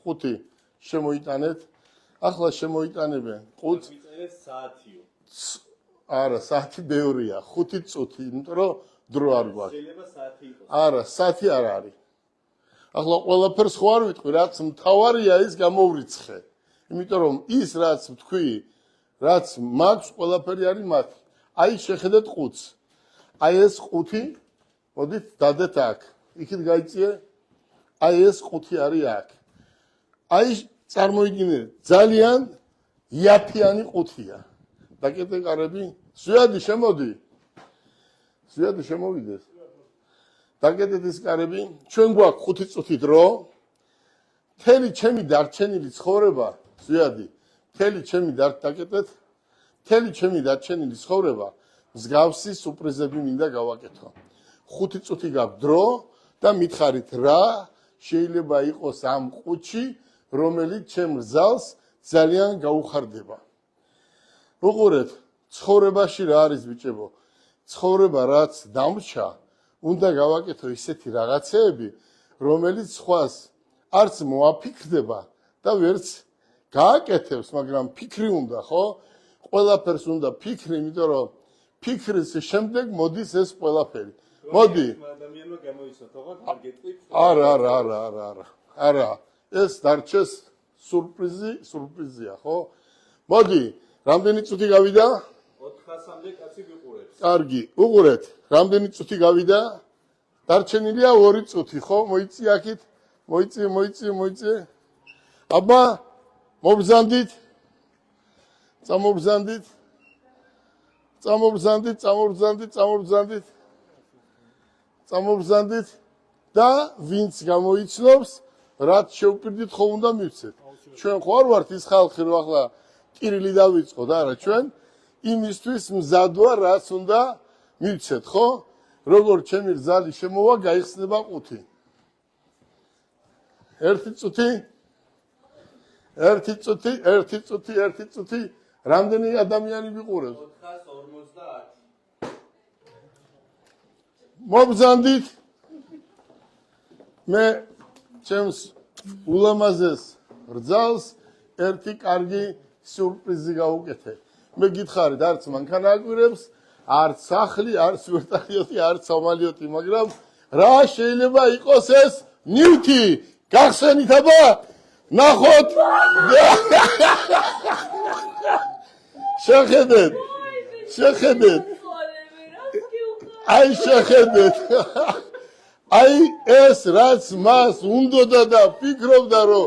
5 შემოიტანეთ. ახლა შემოიტანებენ 5 საათიო. არა, საათი ბევრია, 5 წუთი, იმიტომ რომ დრო არ გვაქვს. შეიძლება საათი იყოს. არა, საათი არ არის. ახლა ყველაფერს ხო არ ვიტყვი, რაც მთავარია ის გამოვრიცხე. იმიტომ რომ ის რაც თქვი, რაც მაქვს, ყველაფერი არის მათი. აი შეხედეთ 5-ს. აი ეს 5, მოდით დადეთ აქ. იქით გაიწიე. აი ეს 5 არის აქ. აი წარმოიდგინეთ, ძალიან იაფიანი 5-ია. დაკეთე კარები. ზვიადი შემოდი. ზვიადი შემოვიდეს. დაკეთეთ ის კარები. ჩვენ გვაქვს 5 წუთი დრო. მთელი ჩემი დარჩენილი ცხოვრება, ზვიადი, მთელი ჩემი დაკეთეთ. მთელი ჩემი დარჩენილი ცხოვრება მსგავსი სურპრიზები მინდა გავაკეთო. 5 წუთი გაქვს დრო და მითხარით რა შეიძლება იყოს ამ 5-ში, რომელიც ჩემ რძალს ძალიან გაუხარდება. უყურეთ, ცხოვრებაში რა არის ბიჭებო? ცხოვრება რაც დამრჩა, უნდა გავაკეთო ისეთი რაღაცეები, რომელიც სხვას არც მოაფიქრდება და ვერც გააკეთებს, მაგრამ ფიქრი უნდა, ხო? ყველაფერს უნდა ფიქრი, იმიტომ რომ ფიქრის შემდეგ მოდის ეს ყველაფერი. მოდი. ადამიანმა გამოიცნო, თქო, არ გეტყვით? არა. ეს დარჩეს სურპრიზია, ხო? მოდი, რამდენი წუთი გავიდა? 400-მდე კაცი გიყურებს. კარგი, უყურეთ, რამდენი წუთი გავიდა? დარჩენილია 2 წუთი, ხო? მოიწი აქით. მოიწი. აბა, მობრძანდით. წამობრძანდით და ვინც გამოიცნობს, რაც შევპირდით, ხო უნდა მივცეთ. ჩვენ ხო არ ვართ ის ხალხი, რომ ახლა ტირილი დავიწყოთ, არა, ჩვენ იმისთვის მზად ვარ, რაც უნდა მივცეთ, ხო? როგორ ჩემი რძალი შემოვა, გაიხსნება 5. 1 წუთი. რამდენი ადამიანი ვიყურებს? 450. მობრძანდით. მე ჩემს ულამაზეს რძალს ერთი კარგი სურპრიზი გავუკეთე. მე გითხარით, არც მანქანა აკვირებს, არც სახლი, არც ვერტალიოტი, არც სამალიოტი, მაგრამ რა შეიძლება იყოს ეს ნივთი? გახსენით აბა? ნახოთ. შეხედეთ. აი შეხედეთ. აი ეს რაც მას უნდოდა და ფიქრობდა რომ